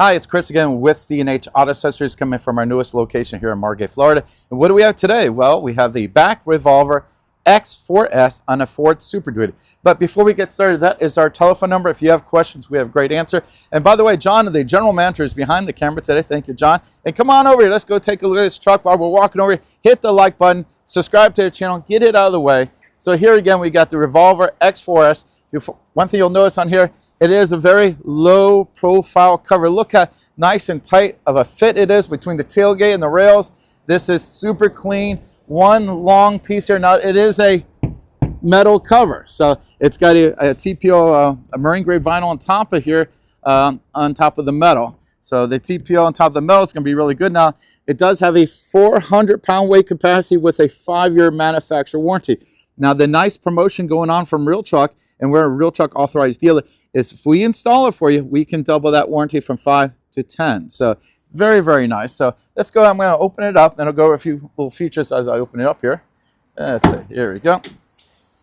Hi, it's Chris again with C&H Auto Accessories, coming from our newest location here in Margate, Florida. And what do we have today? Well, we have the Bak Revolver x4S on a Ford Super Duty. But before we get started, that is our telephone number. If you have questions, we have a great answer. And by the way, John, the general manager, is behind the camera today. Thank you, John. And come on over here. Let's go take a look at this truck while we're walking over here. Hit the like button, subscribe to the channel, get it out of the way. So here again, we got the Revolver x4S. One thing you'll notice on here, it is a very low profile cover. Look how nice and tight of a fit it is between the tailgate and the rails. This is super clean. One long piece here. Now it is a metal cover, so it's got a TPO, a marine grade vinyl on top of here, on top of the metal. So the TPO on top of the metal is going to be really good. Now it does have a 400-pound weight capacity with a 5-year manufacturer warranty. Now the nice promotion going on from Real Truck, and we're a Real Truck authorized dealer, is if we install it for you, we can double that warranty from 5 to 10. So very, very nice. So let's go. I'm going to open it up, and I'll go over a few little features as I open it up here. Let's see. Here we go.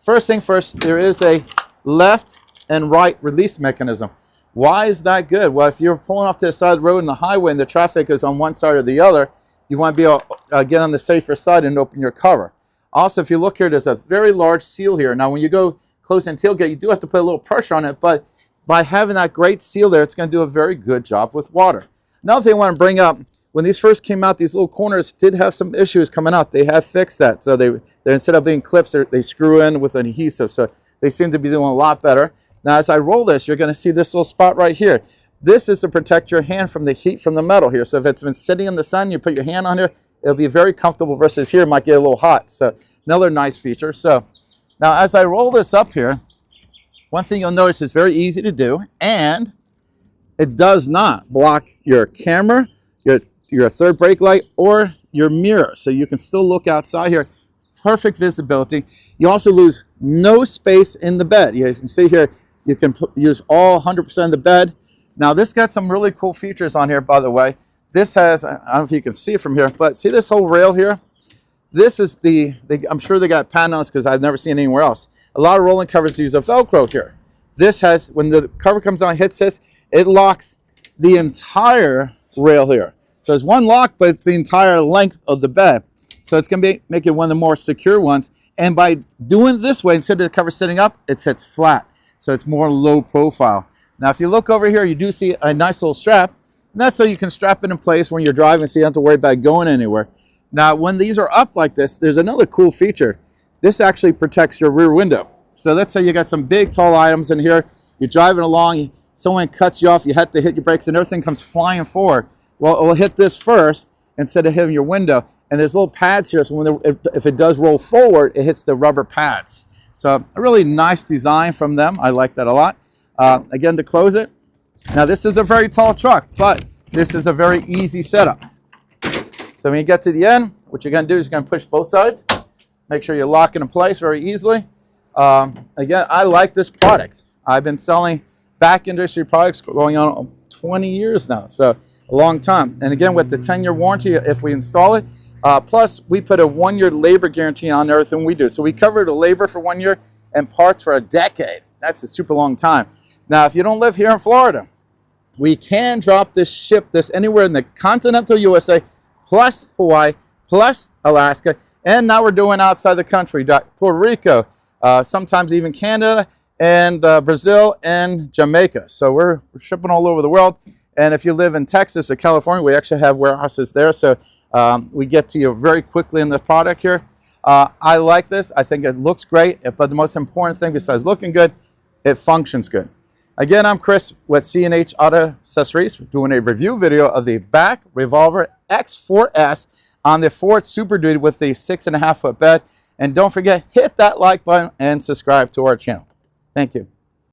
First thing first, there is a left and right release mechanism. Why is that good? Well, if you're pulling off to the side of the road in the highway and the traffic is on one side or the other, you want to be able to get on the safer side and open your cover. Also, if you look here, there's a very large seal here. Now, when you go close in tailgate, you do have to put a little pressure on it, but by having that great seal there, it's going to do a very good job with water. Another thing I want to bring up, when these first came out, these little corners did have some issues coming out. They have fixed that. So they're instead of being clips, they screw in with an adhesive. So they seem to be doing a lot better. Now, as I roll this, you're going to see this little spot right here. This is to protect your hand from the heat from the metal here. So if it's been sitting in the sun, you put your hand on here, it'll be very comfortable, versus here it might get a little hot. So another nice feature. So now as I roll this up here, one thing you'll notice is very easy to do, and it does not block your camera, your third brake light, or your mirror. So you can still look outside here. Perfect visibility. You also lose no space in the bed. You can see here, you can use all 100% of the bed. Now this got some really cool features on here, by the way. This has, I don't know if you can see it from here, but see this whole rail here? This is I'm sure they got patent on this because I've never seen it anywhere else. A lot of rolling covers use a Velcro here. This has, when the cover comes on and hits this, it locks the entire rail here. So it's one lock, but it's the entire length of the bed. So it's going to make it one of the more secure ones. And by doing it this way, instead of the cover sitting up, it sits flat. So it's more low profile. Now, if you look over here, you do see a nice little strap. And that's so you can strap it in place when you're driving, so you don't have to worry about going anywhere. Now, when these are up like this, there's another cool feature. This actually protects your rear window. So let's say you got some big, tall items in here. You're driving along, someone cuts you off, you have to hit your brakes, and everything comes flying forward. Well, it will hit this first instead of hitting your window. And there's little pads here, so if it does roll forward, it hits the rubber pads. So a really nice design from them. I like that a lot. Again, to close it. Now, this is a very tall truck, but this is a very easy setup. So when you get to the end, what you're going to do is you're going to push both sides. Make sure you're locking in place very easily. Again, I like this product. I've been selling back industry products going on 20 years now, so a long time. And again, with the 10-year warranty if we install it, plus we put a 1-year labor guarantee on everything we do. So we cover the labor for 1 year and parts for a decade. That's a super long time. Now, if you don't live here in Florida, we can ship this anywhere in the continental USA, plus Hawaii, plus Alaska, and now we're doing outside the country, Puerto Rico, sometimes even Canada, and Brazil, and Jamaica. So we're shipping all over the world. And if you live in Texas or California, we actually have warehouses there, so we get to you very quickly in the product here. I like this. I think it looks great, but the most important thing besides looking good, it functions good. Again, I'm Chris with C&H Auto Accessories. We're doing a review video of the Bak Revolver x4S on the Ford Super Duty with the 6.5-foot bed. And don't forget, hit that like button and subscribe to our channel. Thank you.